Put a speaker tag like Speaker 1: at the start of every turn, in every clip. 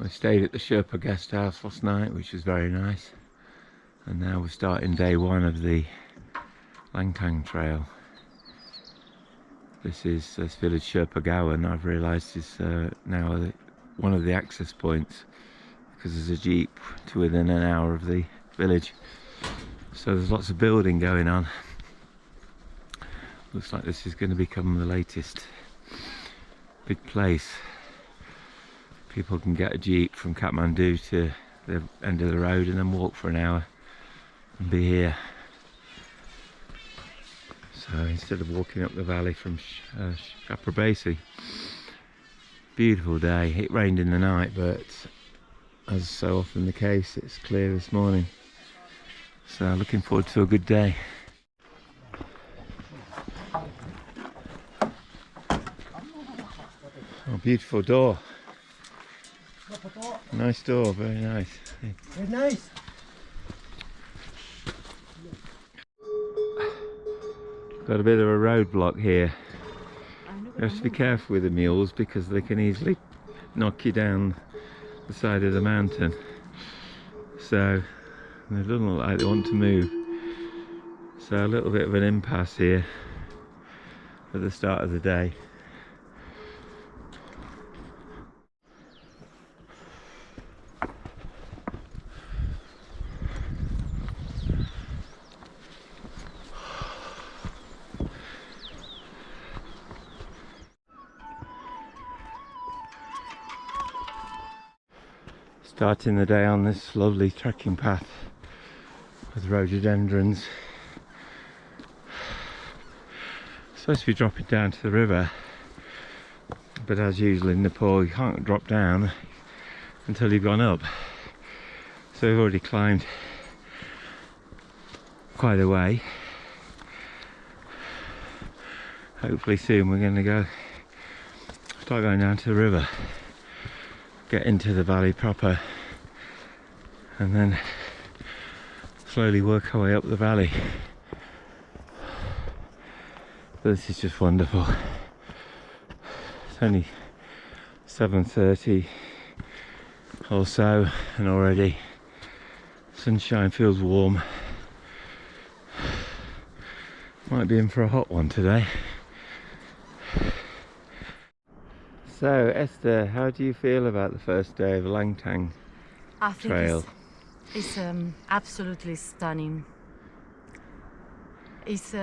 Speaker 1: I stayed at the Sherpa guest house last night, which was very nice. And now we're starting day one of the Langtang trail. This village Sherpagaon, I've realised, is now one of the access points, because there's a jeep to within an hour of the village. So there's lots of building going on. Looks like this is going to become the latest big place. People can get a jeep from Kathmandu to the end of the road and then walk for an hour and be here. So instead of walking up the valley from Sherpagaon. Beautiful day. It rained in the night, but as so often the case, it's clear this morning. So looking forward to a good day. Oh, beautiful door. Nice door, very nice.
Speaker 2: Very nice.
Speaker 1: Got a bit of a roadblock here. You have to be careful with the mules because they can easily knock you down the side of the mountain. So they don't look like they want to move. So a little bit of an impasse here at the start of the day. Starting the day on this lovely trekking path with rhododendrons. Supposed to be dropping down to the river, but as usual in Nepal you can't drop down until you've gone up. So we've already climbed quite a way. Hopefully soon we're going to start going down to the river, get into the valley proper, and then slowly work our way up the valley. But this is just wonderful. It's only 7:30 or so and already sunshine feels warm. Might be in for a hot one today. So Esther, how do you feel about the first day of Langtang trail?
Speaker 3: It's absolutely stunning. It's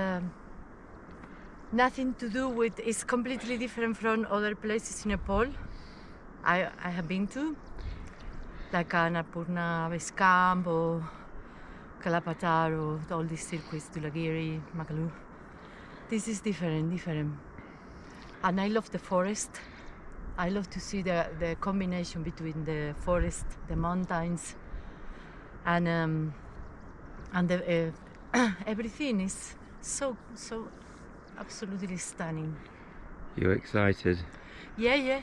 Speaker 3: nothing to do with, it's completely different from other places in Nepal I have been to, like Annapurna Base Camp or Kalapatar or all these circuits, Tulagiri, Magalu. This is different. And I love the forest. I love to see the combination between the forest, the mountains, and the, everything is so absolutely stunning.
Speaker 1: You're excited?
Speaker 3: Yeah.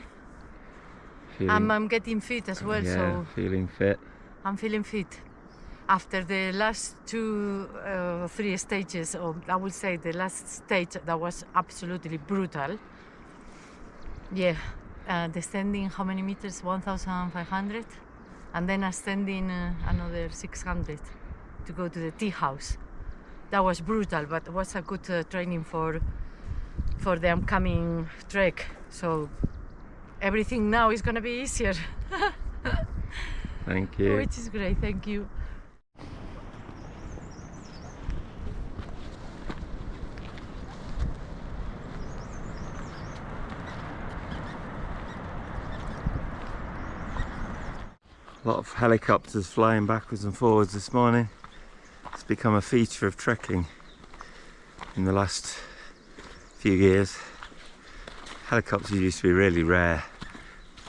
Speaker 3: I'm getting fit as well,
Speaker 1: yeah,
Speaker 3: so
Speaker 1: feeling fit.
Speaker 3: I'm feeling fit. After the last 3 stages, or I would say the last stage that was absolutely brutal. Yeah. Descending how many meters? 1,500, and then ascending another 600 to go to the tea house. That was brutal, but it was a good training for the upcoming trek. So everything now is gonna be easier.
Speaker 1: Thank you.
Speaker 3: Which is great. Thank you.
Speaker 1: A lot of helicopters flying backwards and forwards this morning. It's become a feature of trekking in the last few years. Helicopters used to be really rare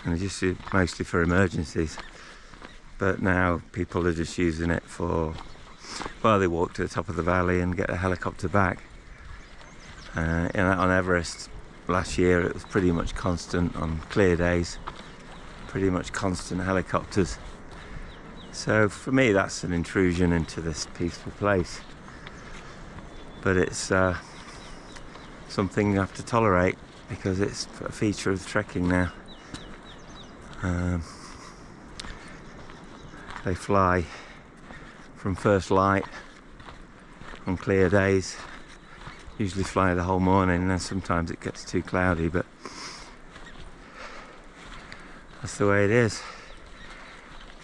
Speaker 1: and just mostly for emergencies, but now people are just using it for, well, they walk to the top of the valley and get a helicopter back. On Everest last year it was pretty much constant on clear days, pretty much constant helicopters. So for me that's an intrusion into this peaceful place, but it's something you have to tolerate because it's a feature of trekking now. They fly from first light on clear days. Usually fly the whole morning, and then sometimes it gets too cloudy, but that's the way it is.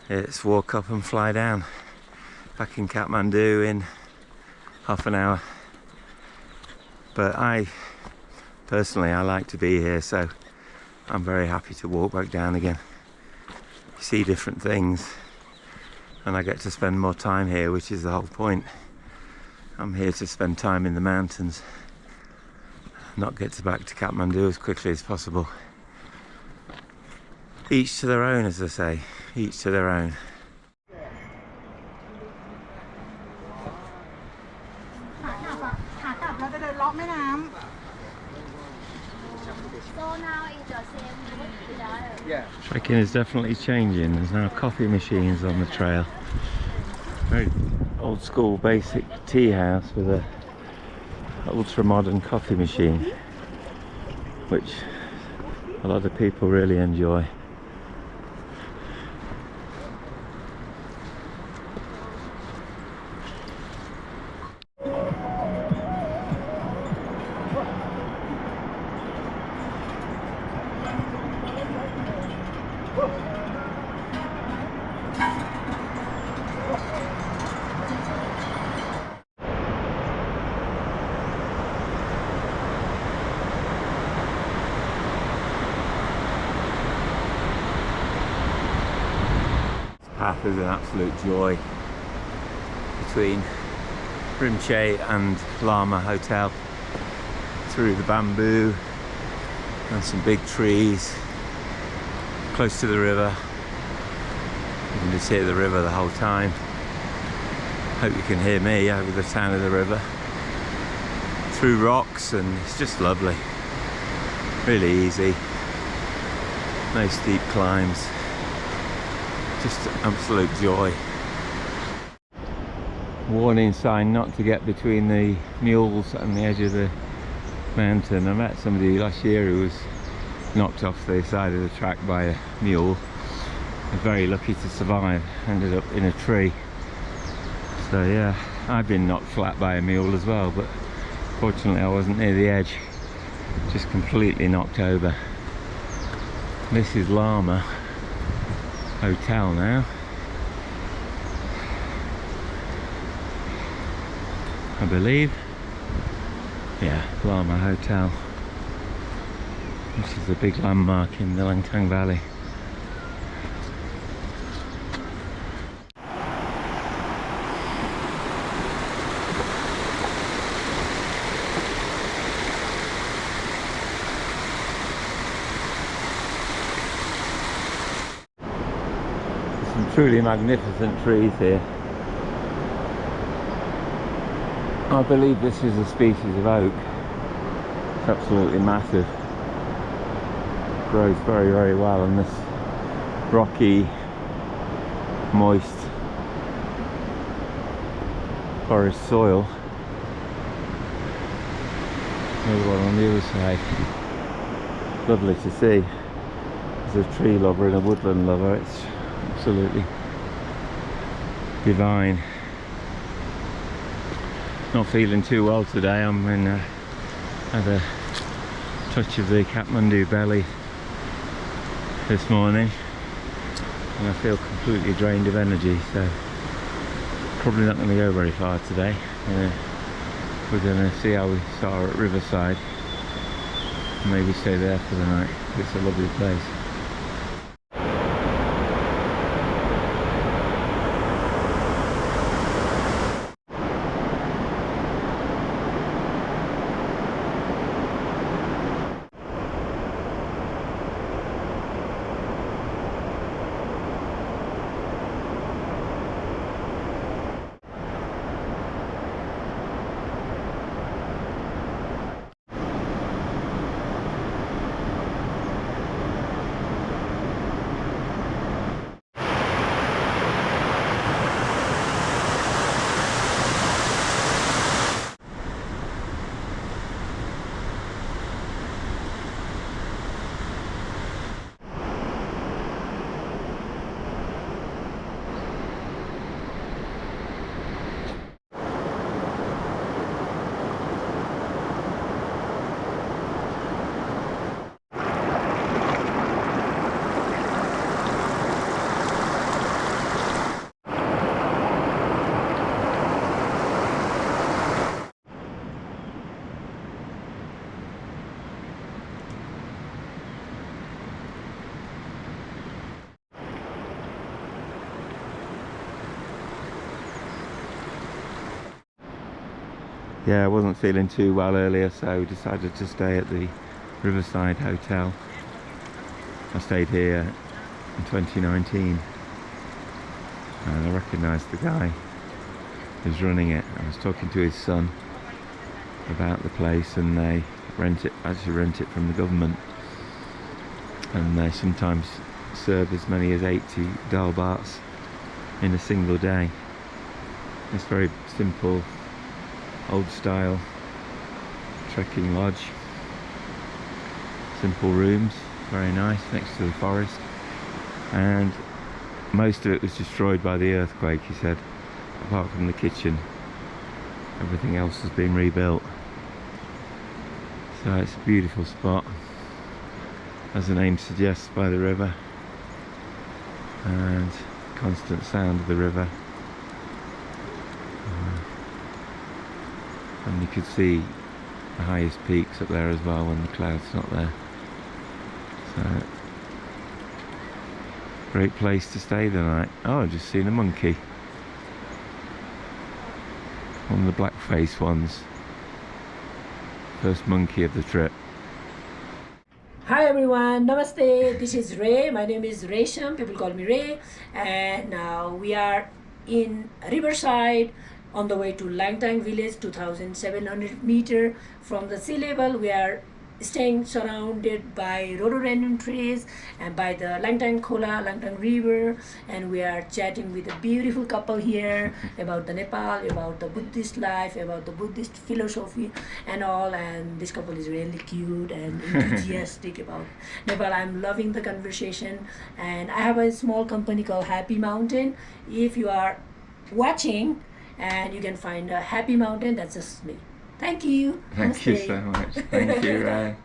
Speaker 1: It's walk up and fly down. Back in Kathmandu in half an hour. But personally, I like to be here, so I'm very happy to walk back down again. You see different things, and I get to spend more time here, which is the whole point. I'm here to spend time in the mountains, not get back to Kathmandu as quickly as possible. Each to their own, as they say, each to their own. Trekking is definitely changing. There's now coffee machines on the trail. Very old school basic tea house with a ultra modern coffee machine, which a lot of people really enjoy. Path is an absolute joy between Rimche and Lama Hotel, through the bamboo and some big trees, close to the river. You can just hear the river the whole time. Hope you can hear me over the sound of the river, through rocks, and it's just lovely. Really easy, no steep climbs. Just absolute joy. Warning sign not to get between the mules and the edge of the mountain. I met somebody last year who was knocked off the side of the track by a mule. I was very lucky to survive, ended up in a tree. So yeah, I've been knocked flat by a mule as well, but fortunately I wasn't near the edge, just completely knocked over. This is Lama Hotel now. I believe. Yeah, Lama Hotel, which is a big landmark in the Langtang Valley. Some truly magnificent trees here. I believe this is a species of oak. It's absolutely massive. It grows very, very well on this rocky, moist forest soil. Another one on the other side. Lovely to see. As a tree lover and a woodland lover, it's absolutely divine. Not feeling too well today. I'm in had a touch of the Kathmandu belly this morning, and I feel completely drained of energy, so probably not going to go very far today. We're going to see how we are at Riverside, maybe stay there for the night. It's a lovely place. Yeah, I wasn't feeling too well earlier, so decided to stay at the Riverside Hotel. I stayed here in 2019 and I recognised the guy who's running it. I was talking to his son about the place, and they actually rent it from the government, and they sometimes serve as many as 80 dal bats in a single day. It's very simple, old style trekking lodge, simple rooms, very nice, next to the forest, and most of it was destroyed by the earthquake, he said, apart from the kitchen. Everything else has been rebuilt. So it's a beautiful spot, as the name suggests, by the river, and constant sound of the river. And you could see the highest peaks up there as well when the cloud's not there. So, great place to stay the night. Oh, I've just seen a monkey. One of the black-faced ones. First monkey of the trip.
Speaker 2: Hi everyone, Namaste. This is Ray. My name is Resham. People call me Ray. And now we are in Riverside on the way to Langtang village, 2,700 meters from the sea level. We are staying surrounded by rhododendron trees and by the Langtang Langtang river, and we are chatting with a beautiful couple here about the Nepal, about the Buddhist life, about the Buddhist philosophy and all. And this couple is really cute and enthusiastic about Nepal. I'm loving the conversation, and I have a small company called Happy Mountain. If you are watching, and you can find a Happy Mountain, that's just me. Thank you.
Speaker 1: Thank you so much. Thank you, Ray.